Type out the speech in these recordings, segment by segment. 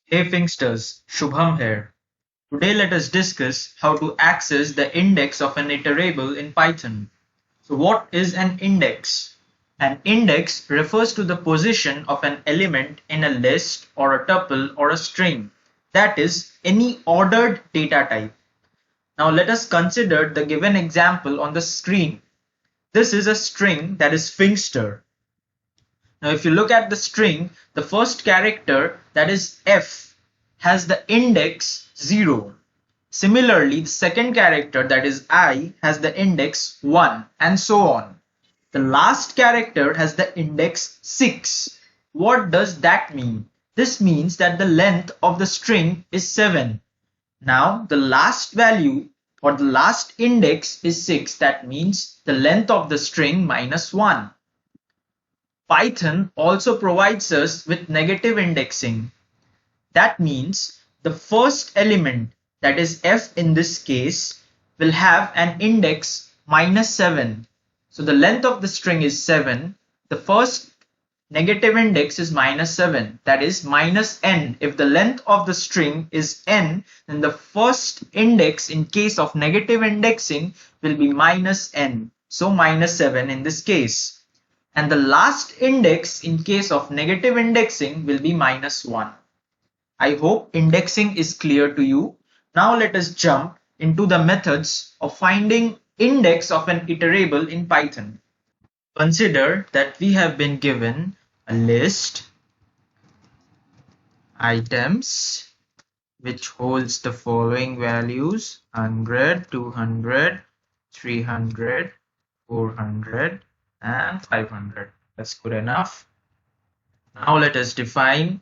Hey Finxters, Shubham here. Today let us discuss how to access the index of an iterable in Python. So what is an index? An index refers to the position of an element in a list or a tuple or a string, that is, any ordered data type. Now let us consider the given example on the screen. This is a string that is Finxter. Now if you look at the string, the first character, that is F, has the index 0. Similarly, the second character, that is I, has the index 1, and so on. The last character has the index 6. What does that mean? This means that the length of the string is 7. Now the last value or the last index is 6. That means the length of the string minus 1. Python also provides us with negative indexing. That means the first element, that is f in this case, will have an index minus 7. So the length of the string is 7. The first negative index is minus 7, that is minus n. If the length of the string is n, then the first index in case of negative indexing will be minus n. So minus 7 in this case. And the last index in case of negative indexing will be minus 1. I hope indexing is clear to you. Now let us jump into the methods of finding index of an iterable in Python. Consider that we have been given a list items which holds the following values: 100, 200, 300, 400 and 500. That's good enough. Now let us define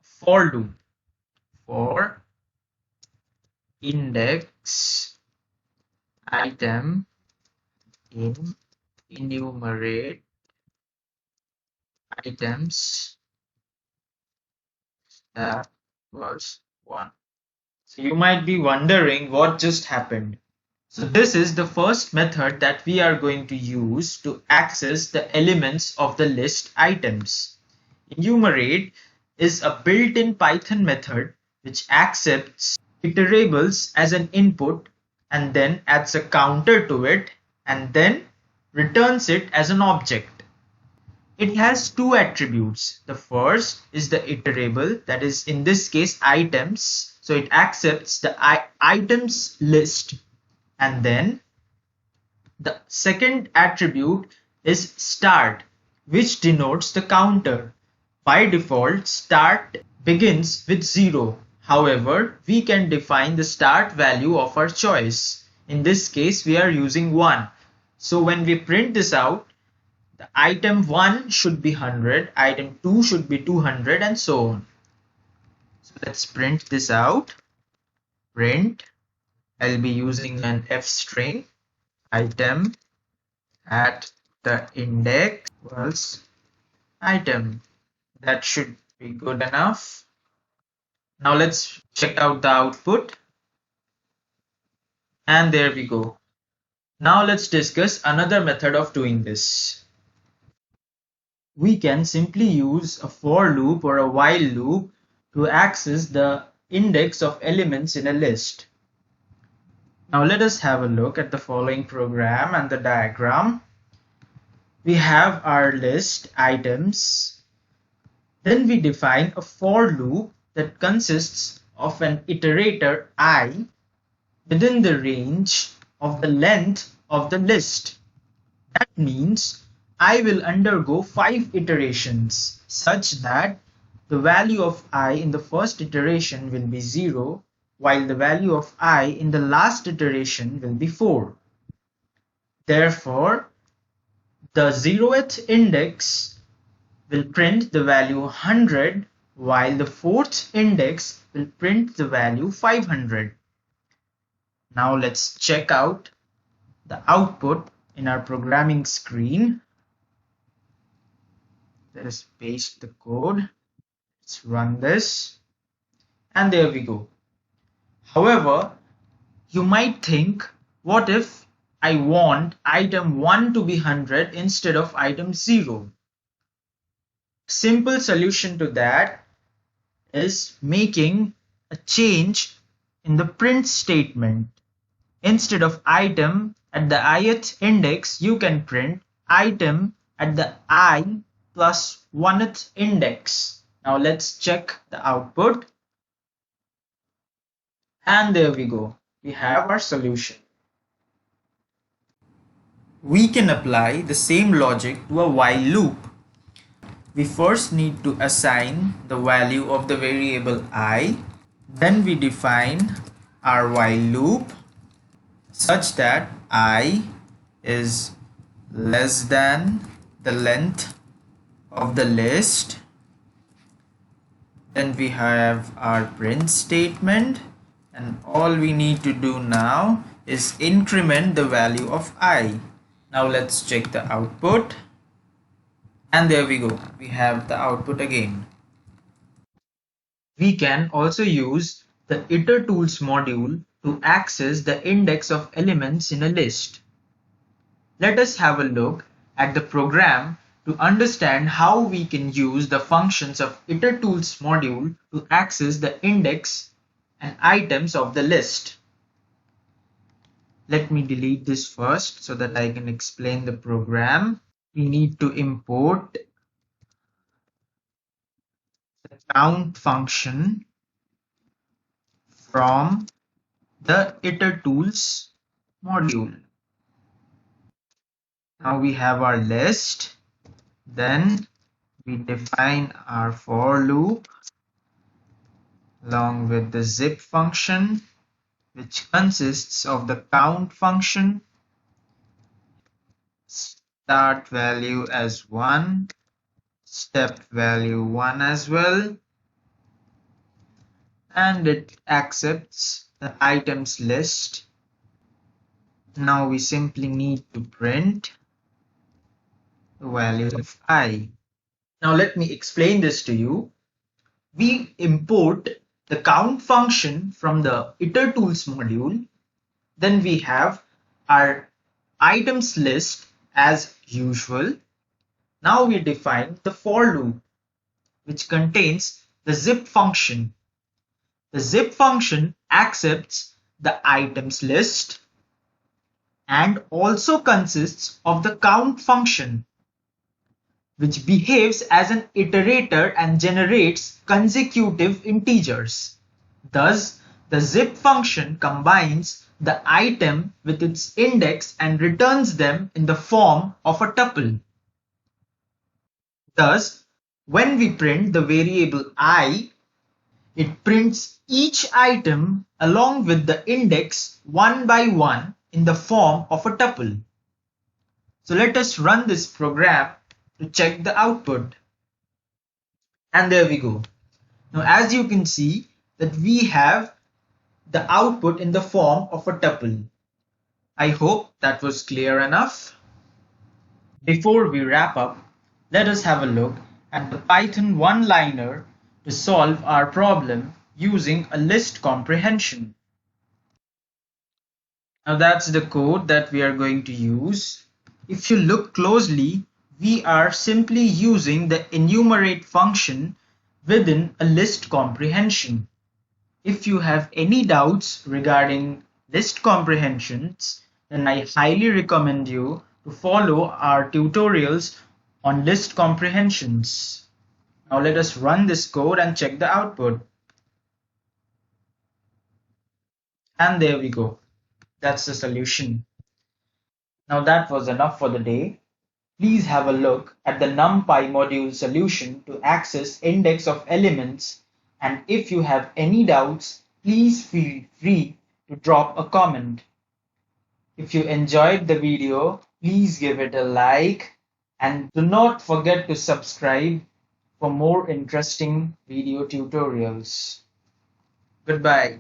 for loop for index item in enumerate items that was 1. So you might be wondering what just happened. So this is the first method that we are going to use to access the elements of the list items. Enumerate is a built-in Python method which accepts iterables as an input and then adds a counter to it and then returns it as an object. It has two attributes. The first is the iterable, that is in this case items. So it accepts the items list. And then the second attribute is start, which denotes the counter. By default, start begins with 0. However, we can define the start value of our choice. In this case, we are using 1. So when we print this out, the item 1 should be 100, item 2 should be 200 and so on. So let's print this out. Print. I'll be using an f string item at the index equals item. That should be good enough. Now let's check out the output. And there we go. Now let's discuss another method of doing this. We can simply use a for loop or a while loop to access the index of elements in a list. Now let us have a look at the following program and the diagram. We have our list items. Then we define a for loop that consists of an iterator I within the range of the length of the list. That means I will undergo 5 iterations such that the value of I in the first iteration will be 0, while the value of I in the last iteration will be 4. Therefore, the 0th index will print the value 100, while the 4th index will print the value 500. Now let's check out the output in our programming screen. Let us paste the code. Let's run this. And there we go. However, you might think, what if I want item 1 to be 100 instead of item 0? Simple solution to that is making a change in the print statement. Instead of item at the ith index, you can print item at the I plus 1th index. Now let's check the output. And there we go. We have our solution. We can apply the same logic to a while loop. We first need to assign the value of the variable I. Then we define our while loop such that I is less than the length of the list. Then we have our print statement, and all we need to do now is increment the value of I. Now let's check the output, and there we go, we have the output again. We can also use the Iterables module to access the index of elements in a list. Let us have a look at the program to understand how we can use the functions of Iterables module to access the index and items of the list. Let me delete this first so that I can explain the program. We need to import the count function from the Iterables module. Now we have our list. Then we define our for loop along with the zip function, which consists of the count function, start value as 1, step value 1 as well, and it accepts the items list. Now we simply need to print the value of I. Now let me explain this to you. We import the count function from the Iterables module. Then we have our items list as usual. Now we define the for loop, which contains the zip function. The zip function accepts the items list and also consists of the count function, which behaves as an iterator and generates consecutive integers. Thus, the zip function combines the item with its index and returns them in the form of a tuple. Thus, when we print the variable I, it prints each item along with the index one by one in the form of a tuple. So let us run this program to check the output. And there we go. Now as you can see that we have the output in the form of a tuple. I hope that was clear enough. Before we wrap up, let us have a look at the Python one-liner to solve our problem using a list comprehension. Now that's the code that we are going to use. If you look closely, we are simply using the enumerate function within a list comprehension. If you have any doubts regarding list comprehensions, then I highly recommend you to follow our tutorials on list comprehensions. Now let us run this code and check the output. And there we go. That's the solution. Now that was enough for the day. Please have a look at the NumPy module solution to access index of elements, and if you have any doubts, please feel free to drop a comment. If you enjoyed the video, please give it a like and do not forget to subscribe for more interesting video tutorials. Goodbye.